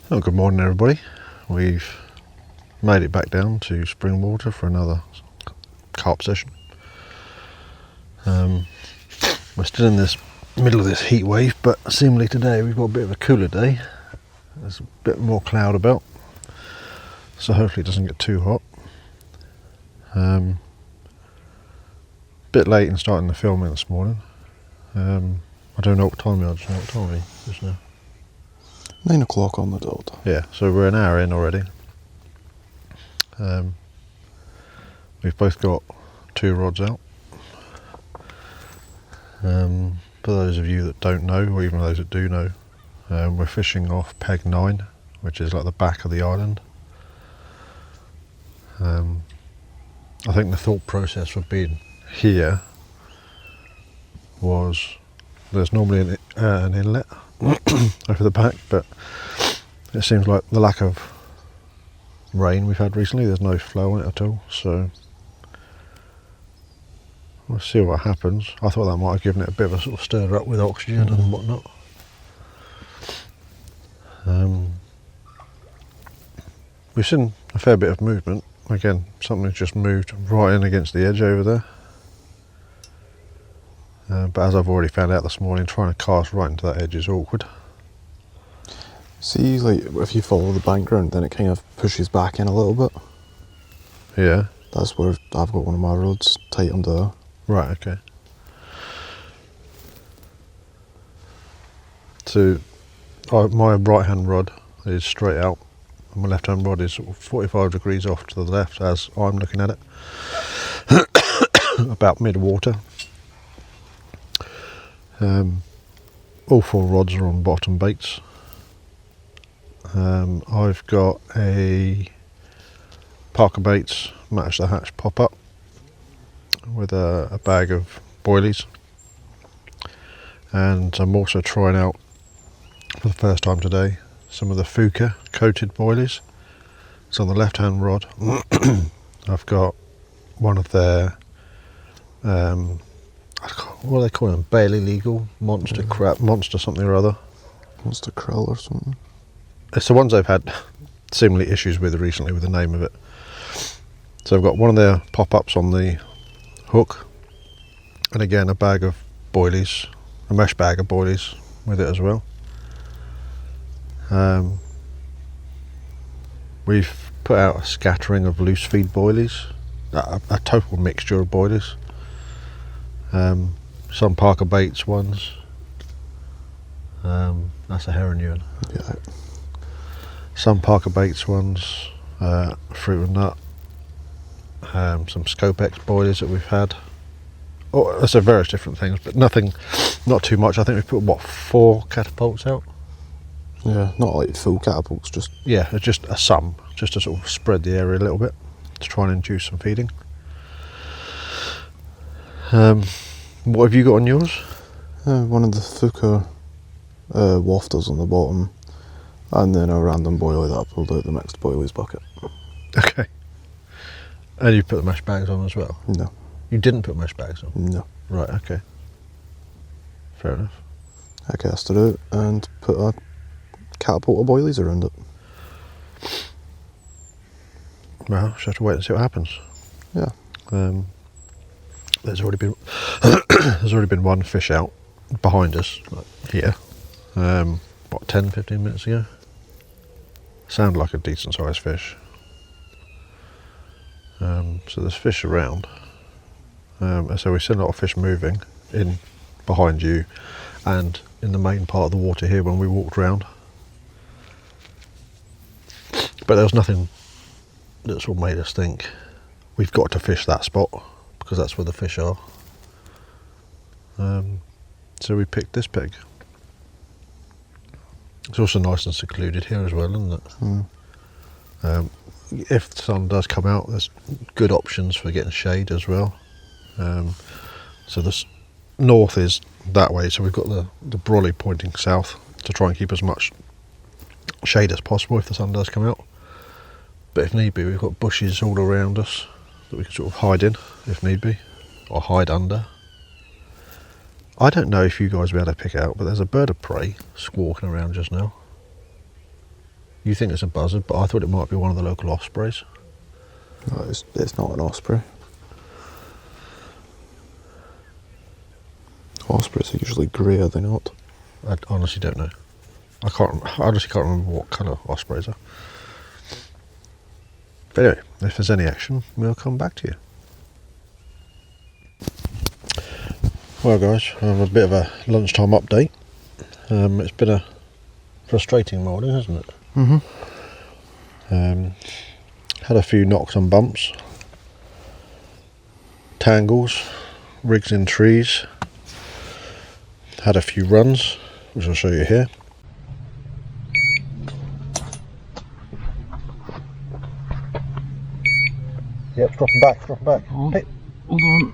Oh, good morning everybody. We've made it back down to Springwater for another carp session. We're still in this middle of this heat wave, but seemingly today we've got a bit of a cooler day. There's a bit more cloud about, so hopefully it doesn't get too hot. Bit late in starting the filming this morning. I don't know what time we are just now. What time are we just now? 9 o'clock on the dot. Yeah, so we're an hour in already. We've both got 2 rods out. For those of you that don't know, or even those that do know, we're fishing off peg 9, which is like the back of the island. I think the thought process for being here was there's normally an inlet over the back, but it seems like the lack of rain we've had recently, there's no flow on it at all, so we'll see what happens. I thought that might have given it a bit of a sort of stir up with oxygen and whatnot. We've seen a fair bit of movement. Again, something's just moved right in against the edge over there. But as I've already found out this morning, trying to cast right into that edge is awkward. See, like, if you follow the bank round, then it kind of pushes back in a little bit. Yeah. That's where I've got one of my rods tight under there. Right, okay. So, my right hand rod is straight out, and my left hand rod is sort of 45 degrees off to the left as I'm looking at it. About mid water. All 4 rods are on bottom baits. I've got a Parker Baits Match the Hatch pop up with a bag of boilies, and I'm also trying out for the first time today some of the Fjuka coated boilies. So on the left hand rod I've got one of their what do they call them? Barely legal monster crap, monster something or other. Monster krill or something. It's the ones I've had seemingly issues with recently with the name of it. So I've got one of their pop-ups on the hook, and again a bag of boilies, a mesh bag of boilies with it as well. We've put out a scattering of loose feed boilies, a total mixture of boilies. Some Parker Baits ones. That's a heron ewan. Yeah. Some Parker Baits ones, fruit and nut. Some Scopex boilies that we've had. Oh, so various different things, but nothing, not too much. I think we've put what, 4 catapults out. Yeah, not like full catapults, just... Yeah, it's just a sum, just to sort of spread the area a little bit to try and induce some feeding. What have you got on yours? one of the Fjuka Wafters on the bottom, and then a random boilie that I pulled out the mixed boilies bucket. Okay. And you put the mesh bags on as well? No. You didn't put mesh bags on? No. Right, okay. Fair enough. I cast it out and put a catapult of boilies around it. Well, just have to wait and see what happens. Yeah. There's already been one fish out behind us, like here. What, 10-15 minutes ago? Sounded like a decent sized fish. So there's fish around. So we've seen a lot of fish moving in behind you and in the main part of the water here when we walked round. But there was nothing that sort of made us think we've got to fish that spot because that's where the fish are. So we picked this peg. It's also nice and secluded here as well, isn't it? If the sun does come out, there's good options for getting shade as well. So the north is that way, so we've got the brolly pointing south to try and keep as much shade as possible if the sun does come out. But if need be, we've got bushes all around us that we can sort of hide in if need be, or hide under. I don't know if you guys will be able to pick it out, but there's a bird of prey squawking around just now. You think it's a buzzard, but I thought it might be one of the local ospreys. No, it's not an osprey. Ospreys are usually grey, are they not? I honestly don't know. I honestly can't remember what colour ospreys are. But anyway, if there's any action, we'll come back to you. Well guys, a bit of a lunchtime update. It's been a frustrating morning, hasn't it? Mm-hmm. Had a few knocks and bumps. Tangles, rigs in trees. Had a few runs, which I'll show you here. Yep, it's dropping back, Hey. Hold on.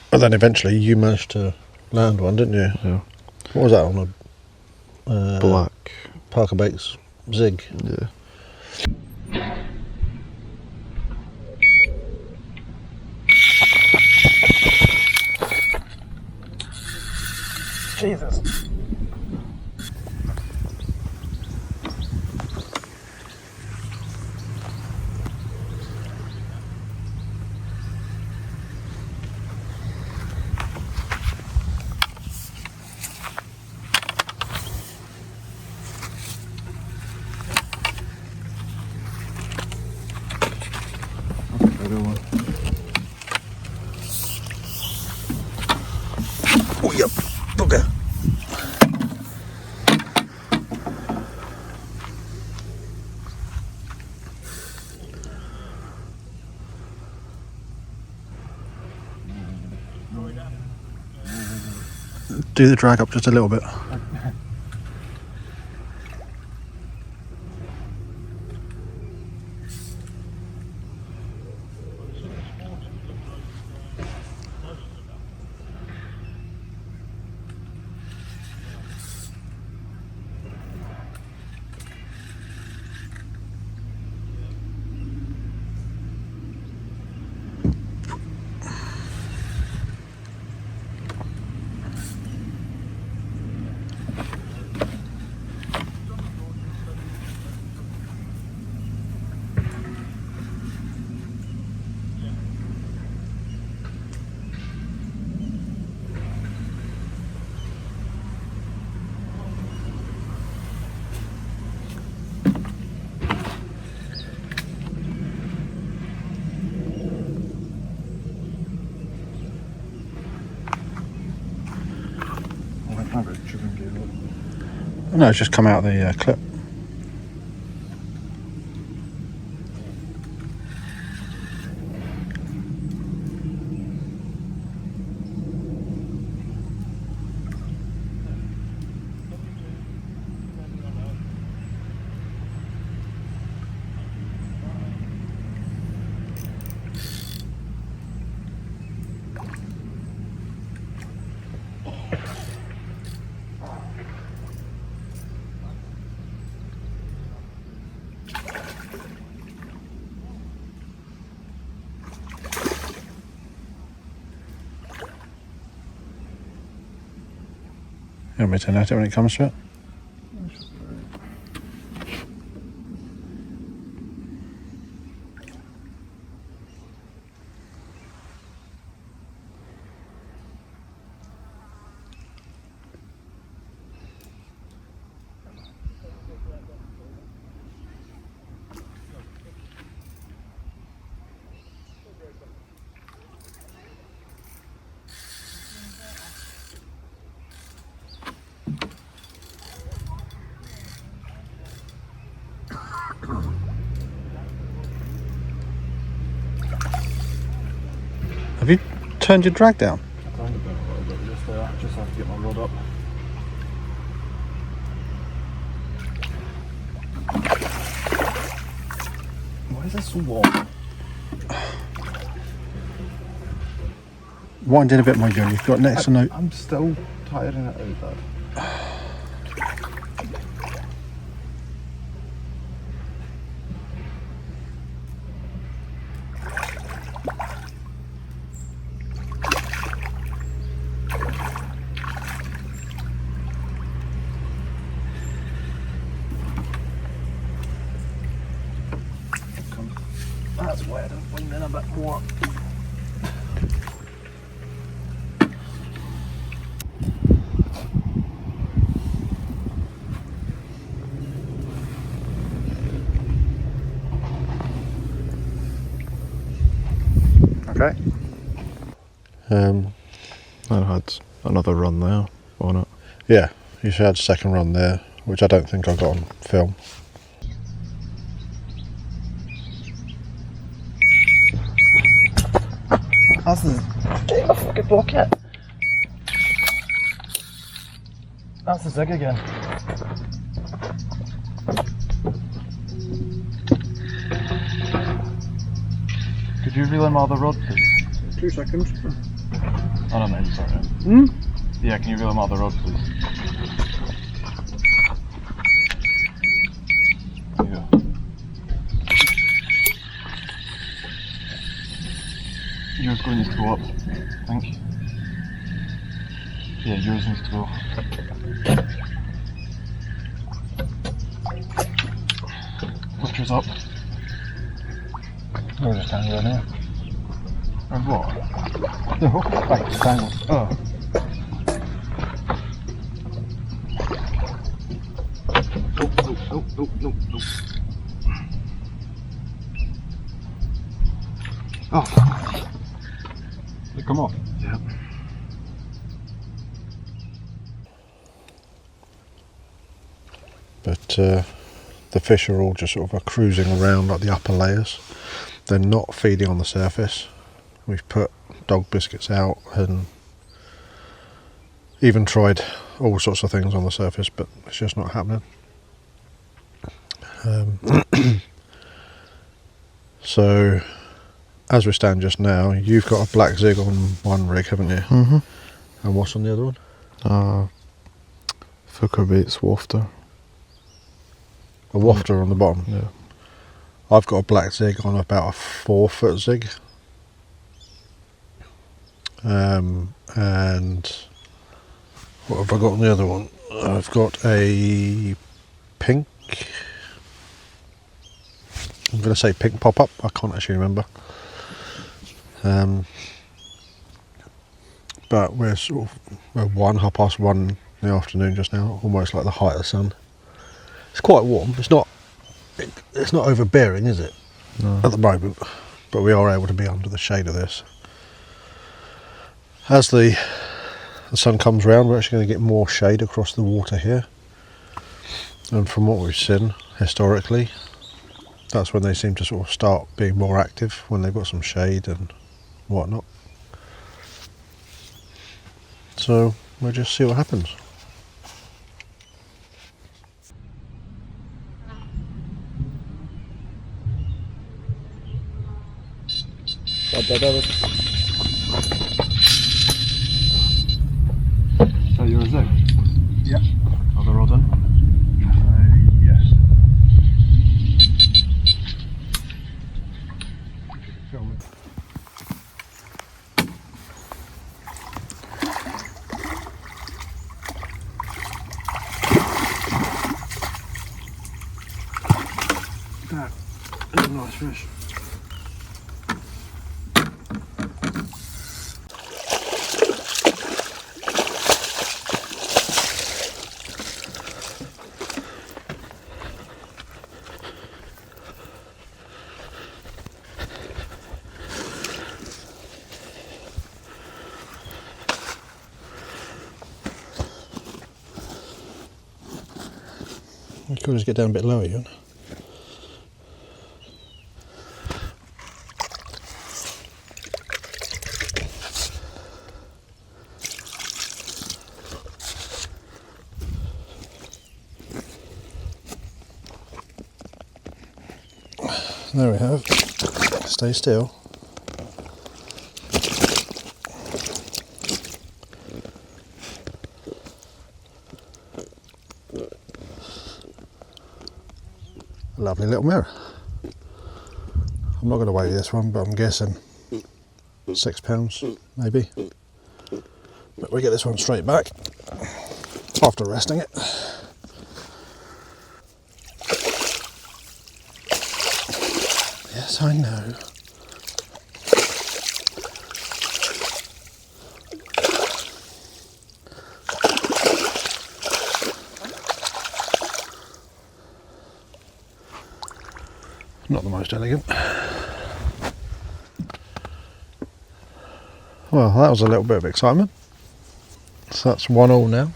But then eventually you managed to land one, didn't you? Yeah. What was that on? A Black. Parker Bates Zig. Yeah. Jesus. Oh, yep, bugger. Do the drag up just a little bit. No, it's just come out of the clip. You want me to net it when it comes to it? Have you turned your drag down? Just have to get my rod up. Why is this so warm? Wind in a bit more, John. You've got next to no. I'm still tiring it out, Dad. That's where the wing in a bit more. Okay. I had another run there on it. Yeah, you should have a second run there, which I don't think I got on film. That's the fucking bucket. That's the Zig again. Could you reel him out of the rod, please? 2 seconds. Oh no, mate, sorry. Yeah, can you reel him out of the rod, please? Yeah. Yours going needs to go up, I think. Yeah, yours needs to go. Lift yours up. We're just hanging around here. And what? The hook, right, the tangle. Oh. Oh, did it come off? Yeah. But the fish are all just sort of cruising around like the upper layers. They're not feeding on the surface. We've put dog biscuits out and even tried all sorts of things on the surface, but it's just not happening. So as we stand just now, you've got a black Zig on one rig, haven't you? Mm-hmm. And what's on the other one? Fjuka baits Wafter. A Wafter on the bottom. Yeah. I've got a black Zig on about a 4-foot Zig. And what have I got on the other one? I've got a pink, I'm going to say pink pop-up, I can't actually remember. But we're sort of, we're 1:30 in the afternoon just now, almost like the height of the sun. It's quite warm, it's not overbearing, is it? No. At the moment, but we are able to be under the shade of this. As the sun comes round, we're actually going to get more shade across the water here, and from what we've seen historically, that's when they seem to sort of start being more active, when they've got some shade and whatnot. So we'll just see what happens. So you're a Zig? Yeah. Are the rod in? Yes. That is a nice fish. You could just get down a bit lower, you know. There we have. Stay still. Lovely little mirror. I'm not going to weigh this one, but I'm guessing £6 maybe. But we get this one straight back after resting it. Yes, I know. Not the most elegant. Well, that was a little bit of excitement. So that's 1-1 now.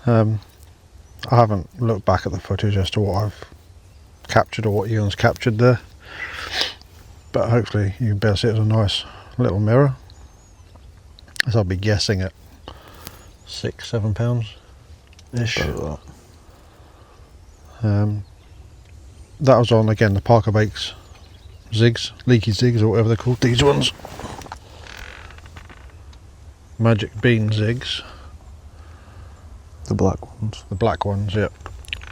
I haven't looked back at the footage as to what I've captured or what Ian's captured there, but hopefully you can better see it as a nice little mirror, as I'll be guessing at 6-7 pounds ish. That was on, again, the Parker Bakes Zigs, leaky Zigs or whatever they're called, these ones. Magic Bean Zigs. The black ones. The black ones, yep.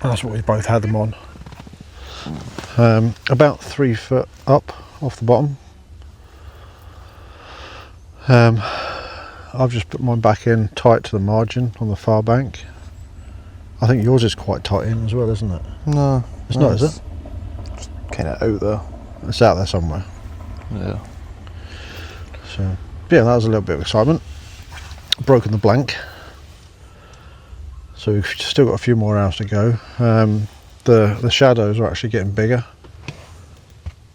That's what we both had them on. About 3 foot up off the bottom. I've just put mine back in tight to the margin on the far bank. I think yours is quite tight in as well, isn't it? No. It's not, is it? Just kind of out there. It's out there somewhere. Yeah. So, yeah, that was a little bit of excitement. Broken the blank. So we've still got a few more hours to go. The shadows are actually getting bigger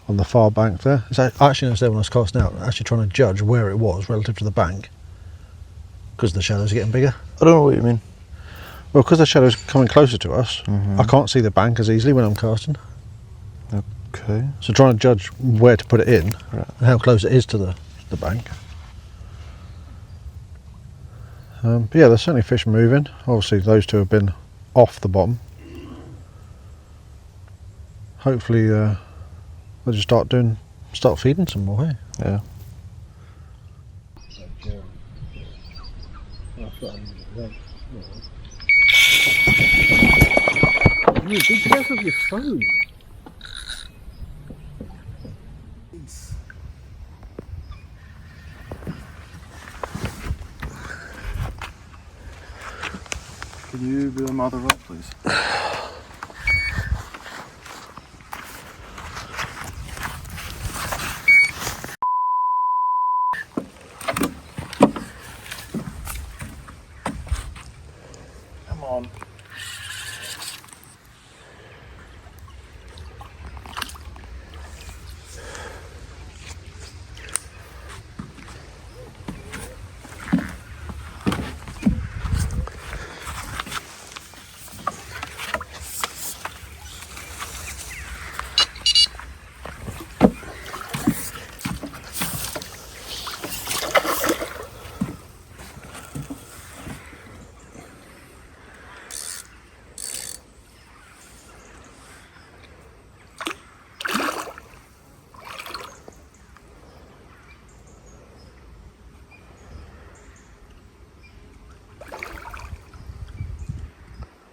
on the far bank there. I actually noticed there when I was casting out, actually trying to judge where it was relative to the bank, because the shadows are getting bigger. I don't know what you mean. Well, because the shadow's coming closer to us, I can't see the bank as easily when I'm casting. Okay. So trying to judge where to put it in, Right. and how close it is to the bank. But yeah, there's certainly fish moving. Obviously those two have been off the bottom. Hopefully they'll just start feeding some more, hey? Yeah. Be careful of your phone. Can you do a mother up, please? Come on.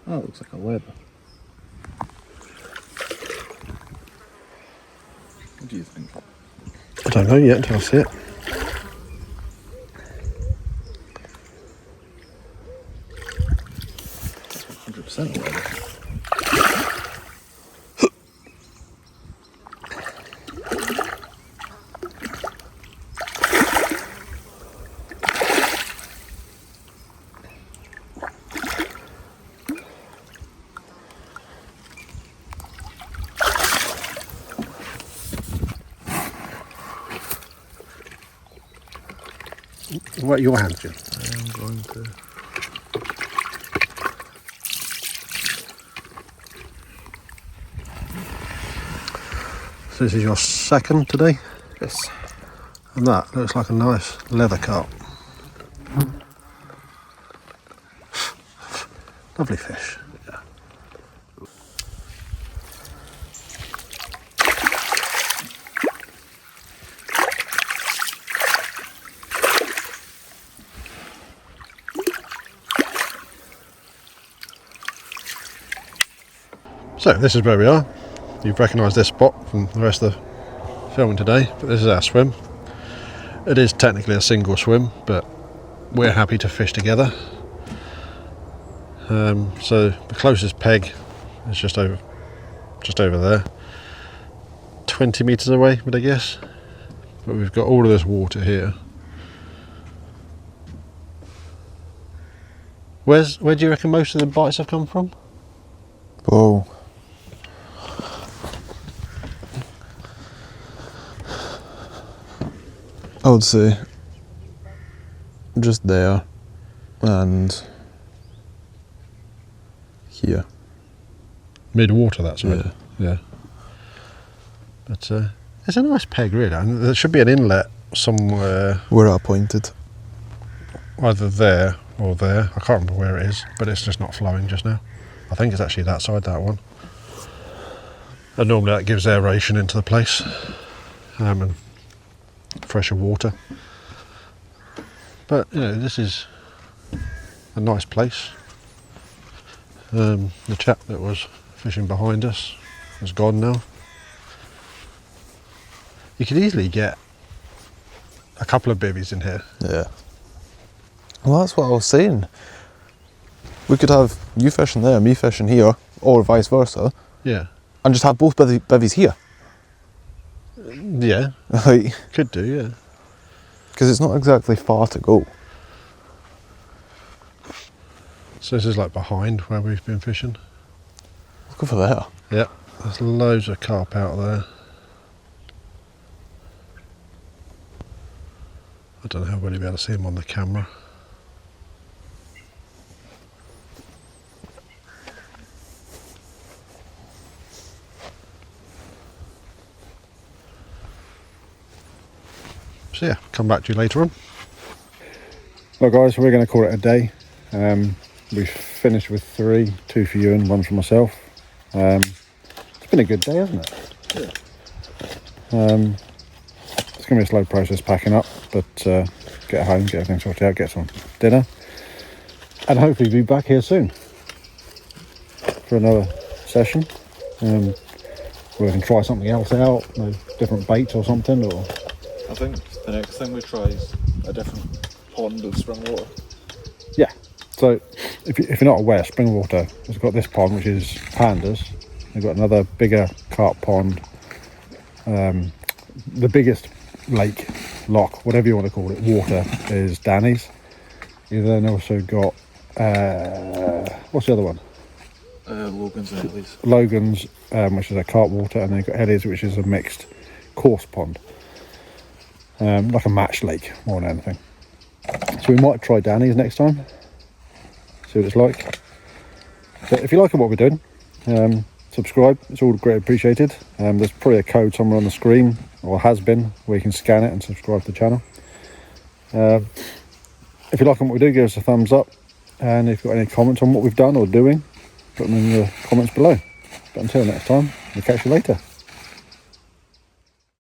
Oh, it looks like a web. What do you think? I don't know yet until I see it. That's 100% a web. What your hand, Jim? I'm going to. So this is your second today, Yes. and that looks like a nice leather carp. Lovely fish. Yeah. So this is where we are. You've recognised this spot from the rest of the filming today, but this is our swim. It is technically a single swim, but we're happy to fish together. So the closest peg is just over there. 20 metres away, would I guess? But we've got all of this water here. Where do you reckon most of the bites have come from? Oh. I would say just there and here. Mid-water, that side? Yeah. But it's a nice peg, really. And there should be an inlet somewhere. Where I pointed. Either there or there. I can't remember where it is, but it's just not flowing just now. I think it's actually that side, that one. And normally that gives aeration into the place and fresher water. But, you know, this is a nice place. The chap that was fishing behind us is gone now. You could easily get a couple of bivvies in here. Yeah. Well, that's what I was saying. We could have you fishing there, me fishing here, or vice versa. Yeah. And just have both bevies here. Yeah. Like, could do, yeah. Because it's not exactly far to go. So this is like behind where we've been fishing. Look over there. Yeah. There's loads of carp out there. I don't know how well you'll be able to see them on the camera. So yeah, come back to you later on. Well guys, we're going to call it a day. We've finished with 3, 2 for you and 1 for myself. It's been a good day, hasn't it? Yeah. It's going to be a slow process packing up, but get home, get everything sorted out, get some dinner, and hopefully be back here soon for another session. We can try something else out, different baits or something, or I think the next thing we try is a different pond of Springwater. yeah. So if you're not aware, Springwater has got this pond, which is pandas. They've got another bigger carp pond. The biggest lake, loch, whatever you want to call it, water is Danny's. You've then also got what's the other one? Logan's and Ellie's. Logan's, which is a carp water, and then you've got Ellie's, which is a mixed coarse pond, like a match lake more than anything. So we might try Danny's next time, see what it's like. But if you like what we're doing, subscribe, it's all great appreciated. There's probably a code somewhere on the screen, or has been, where you can scan it and subscribe to the channel. If you like what we do, give us a thumbs up, and if you've got any comments on what we've done or doing, put them in the comments below. But until next time, we'll catch you later.